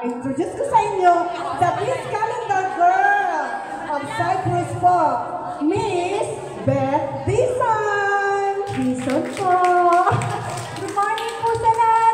introduce ko sa inyo the Miss Calendar Girl of Cyprus po, Miss Beth Dizon. Dizon po. Good morning po sa lahat.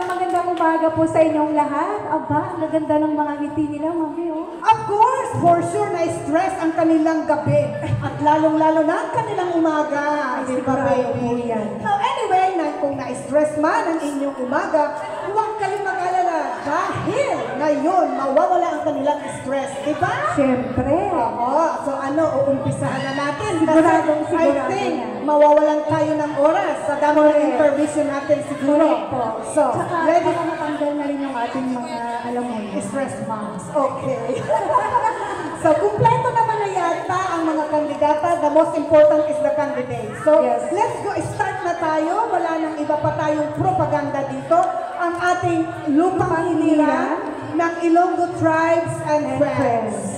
Magandang umaga po sa inyong lahat. Aba, ang gaganda ng mga ngiti nila, mami, oh. Of course, for sure na-stress ang kanilang gabi at lalong-lalo na ang kanilang umaga. Di ba, baby? So anyway, kung na-stress man ang inyong umaga, huwag kayong mag-alala dahil ngayon mawawala ang kanilang stress. Di ba? Siyempre. Oo. So uumpisahan na natin. Siguradong I think mawawalan tayo ng oras sa dami ng intervention natin siguro. So, tsaka, ready? baka matanggal na rin yung ating mga, alam mo, Stress moms. Okay. So, kumpleto naman na yata ang mga kandidata. The most important is the candidate. So, yes. Let's go. Start na tayo. Wala nang iba pa tayong propaganda dito. Ang ating lupang hinirang ng Ilonggo Tribes and Friends.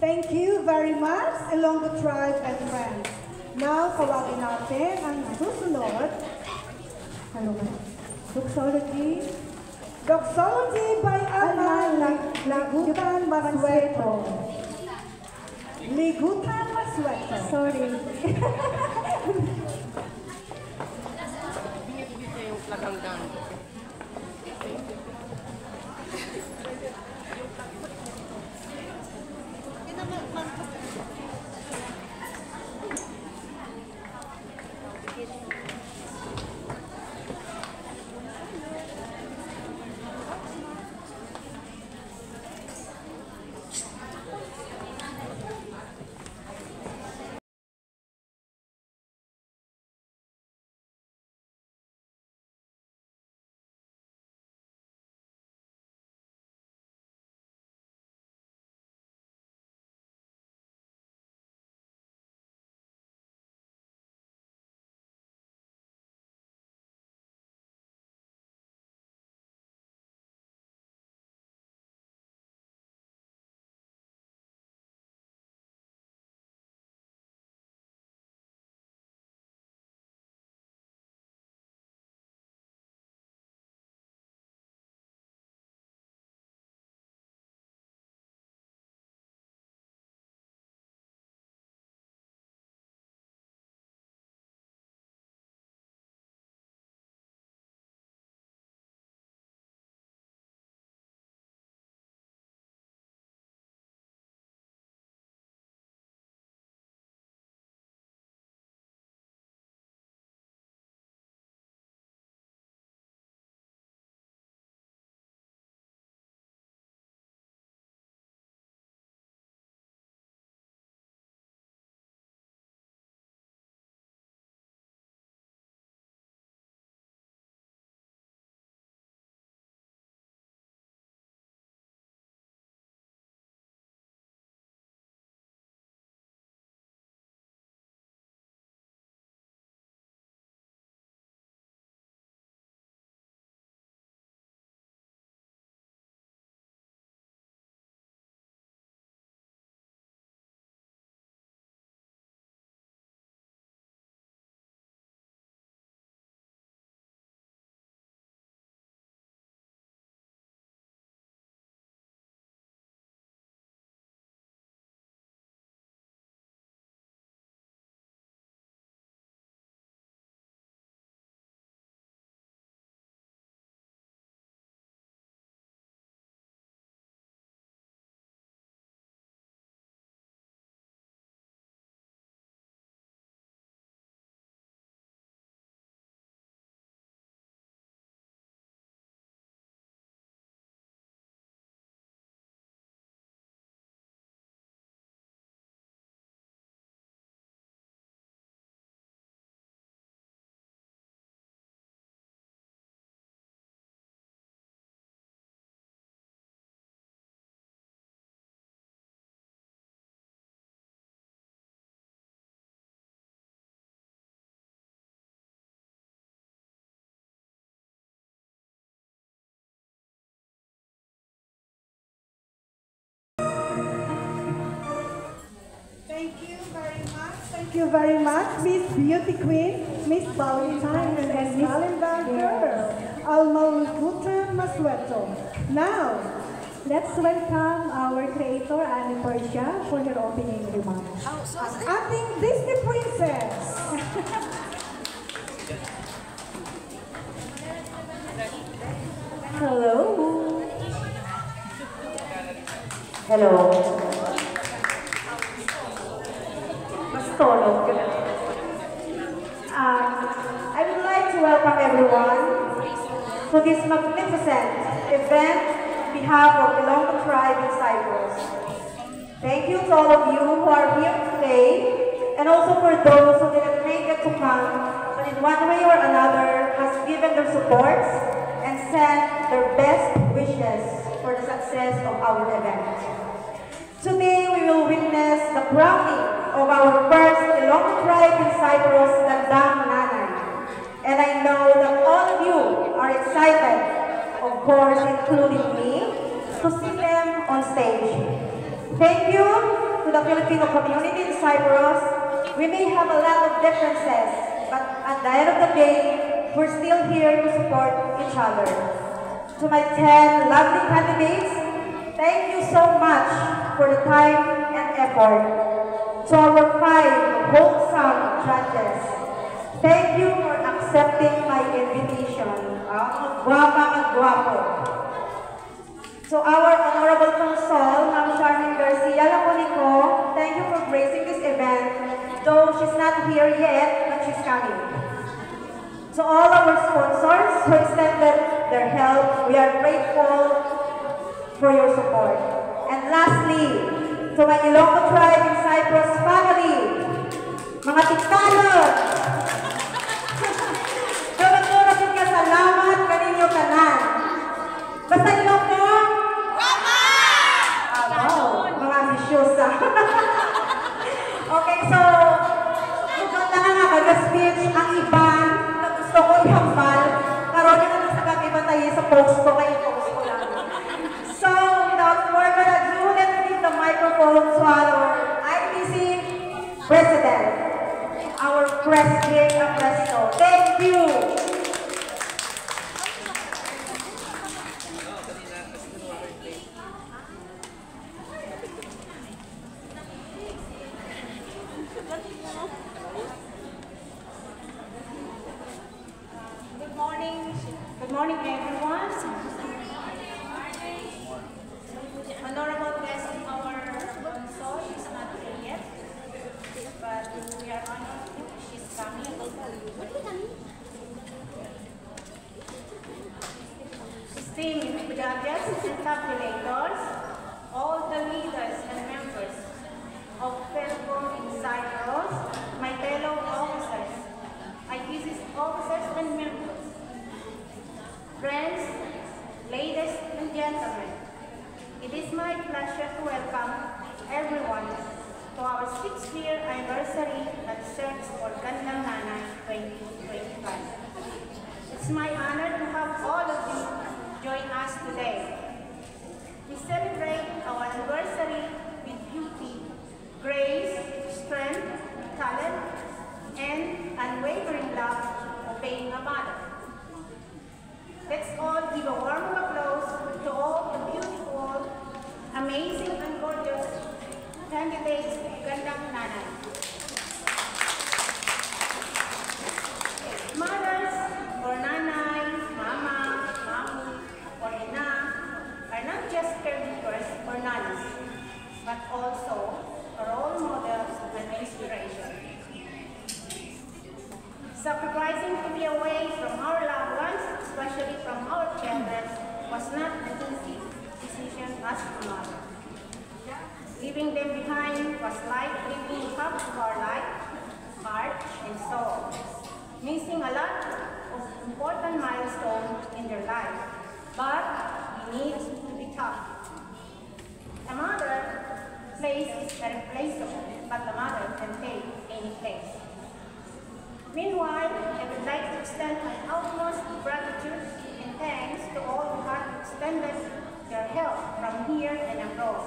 Thank you very much, Ilonggo Tribe and Friends. Now, kawagin natin ang susunod. Ano ba? Doxology. Doxology by Alma Ligutan Masueto. Ligutan Masueto. Sorry. Binibigay yung flag hanggang you very much, Miss Beauty Queen, Miss Valentine, and Miss Valentine Girl, Alma Putra Masueto. Now, Let's welcome our creator, Annie Portia, for her opening remarks. ang ating Disney Princess. Hello. Hello. Mas tulog ka na. I would like to welcome everyone to this magnificent event on behalf of the Ilonggo tribe in Cyprus. Thank you to all of you who are here today, and also for those who didn't make it to come, but in one way or another has given their support and sent their best wishes for the success of our event. Today, we will witness the crowning of our first Ilonggo tribe in Cyprus, Gandang Nanay. And I know that all of you are excited, of course, including me, to see them on stage. Thank you to the Filipino community in Cyprus. We may have a lot of differences, but at the end of the day, we're still here to support each other. To my 10 lovely candidates, thank you so much for the time and effort. To our 5 wholesome judges, thank you for accepting my invitation. Guwapa at guwapo. To our Honorable Consul, Ma'am Charmaine Garcia Laconico, thank you for gracing this event, though she's not here yet, but she's coming. To all our sponsors who extended their help, we are grateful for your support. And lastly, to my Ilonggo tribe in Cyprus family, mga tiktalon, Dapat nga salamat kaninyo tanan. Basta Ilonggo? Mga ambisyosa. Okay, so, mukhang na nga mag-speech ang iban na gusto ko ihambal. Karoon nyo naman sa kaki tayo sa post ko, kayo post ko lang. So, without further ado, let me give the microphone to our IPC President, our President Apresto. Thank you! Good morning everyone. Honorable guest of our consul, she's not here yet, but we are honored she's coming. Esteemed judges and calculators, all the leaders and members of Felcom in Cyprus, my fellow officers, IPC's officers and members, friends, ladies and gentlemen, it is my pleasure to welcome everyone to our 6th-year anniversary at Search for Gandang Nanay 2025. It's my honor to have all of you join us today. We celebrate our anniversary with beauty, grace, strength, talent, and unwavering love of being a mother. Let's all give a warm applause to all the beautiful, amazing, and gorgeous candidates of Gandang Nanay. Mothers, or nanay, mama, mamu, or ina, are not just caregivers or nannies, but also role models and inspiration. Sacrificing to be away from our loved ones, especially from our children, was not an easy decision as a mother. Leaving them behind was like leaving half of our life, heart, and soul, missing a lot of important milestones in their life. But we need to be tough. A mother place is irreplaceable, but the mother can take any place. Meanwhile, I would like to extend my utmost gratitude and thanks to all who have extended their help from here and abroad.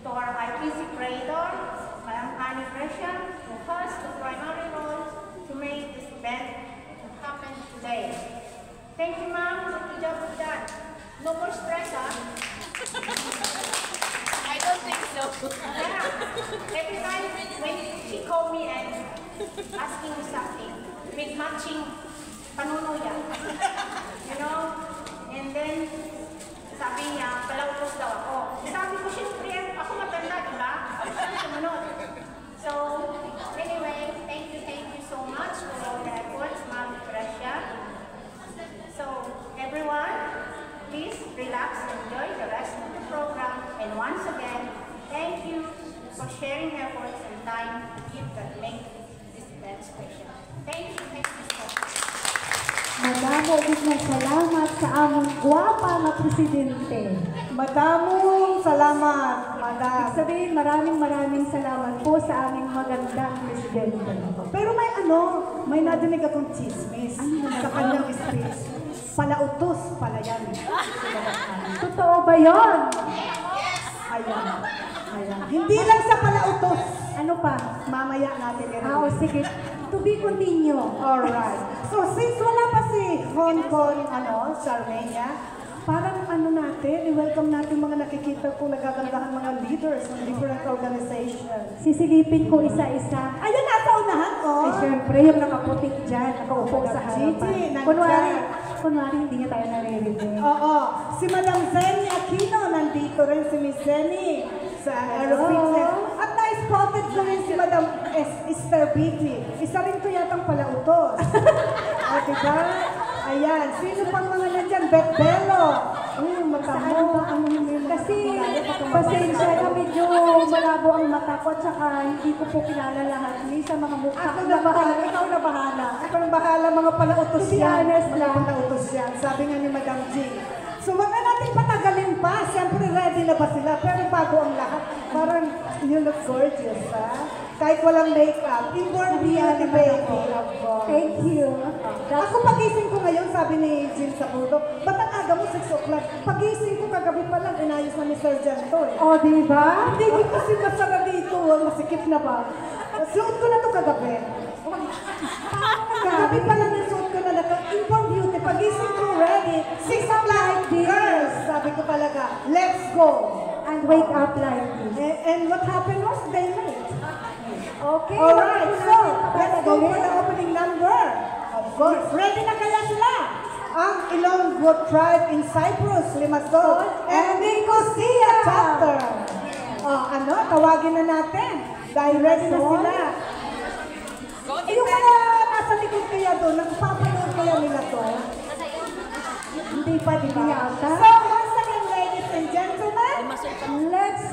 To our IPC creator, Madam Manny Brescia, who has the primary role to make this event happen today. Thank you, ma'am. Good job with that. No more stress, huh? I don't think so. Yeah. Every time when she called me and asking me something, with matching panunuya. You know? And then, sabi niya, palautos daw ako. Sabi ko, syempre, ako matanda, di ba? Ako siya sumunod. So, anyway, thank you so much for all the efforts, Ma'am Gracia. So, everyone, please relax, enjoy the rest of the program. And once again, thank you for sharing efforts and time to give that make this event special. Thank you so much. Madamo gid na salamat sa among gwapa nga presidente. Madamong salamat, madam. Ibig sabihin, maraming salamat po sa aming magandang presidente. Pero may nadinig akong chismis sa kanyang speech. Palautos pala yan. Totoo ba yon? Ayan. Hindi lang sa palautos. Ano pa? Mamaya natin O sige, to be continue. Alright. So, since wala pa si Hong Kong, Charmaine, parang natin, i-welcome natin mga nakikita kong nagagandahan mga leaders ng different organizations. Sisilipin ko isa-isa. Ayun, nasa unahan, Ay, syempre, yung nakaputik dyan, nakaupo sa Gigi, harapan. nandyan. Kunwari, hindi niya tayo naririnig. Oo. Si Madam Zenny Aquino, nandito rin si Miss Zenny sa Aerofitness. At na-spotted ko rin si Madam Esther Beatty. Isa rin ko yatang palautos. O, diba? Ayan. Sino pang mga nandyan? Beth Bello. Matamo. Kasi, pasensya na medyo malabo ang mata ko at saka hindi ko po kilala lahat. Hindi sa mga mukha. Ako na bahala. Ikaw na bahala. Ikaw na bahala. Mga palautos To be yan. honest Mga lang. palautos yan. Sabi nga ni Madam G. So, wag na natin patagalin pa. Siyempre, ready na ba sila? Pero bago ang lahat, parang you look gorgeous, ha? Kahit walang makeup. Inborn beauty, baby. Thank you. Ako pagising ko ngayon, sabi ni Jill sa puto, ba't ang aga mo 6 o'clock? Pagising ko kagabi pa lang, inayos na ni Sir Janto eh. O, diba? Hindi ko kasi masara dito, masikip na ba? Suot ko na to kagabi. Kagabi pa lang yung suot ko na to. Inborn beauty, pagising ko ready. 6 o'clock, girls! Sabi ko talaga, let's go! And wake up like this. And what happened was they late. Okay. Alright, so let's go for the opening number. Of course, ready na kaya sila? Ang Ilonggo Tribe in Cyprus, Limassol, and Nicosia chapter. Tawagin na natin. Dahil ready na sila. Yung mga nasa likod kaya doon, nagpapanood kaya nila to? Hindi pa, di ba? Yata. So, once again, ladies and gentlemen, Let's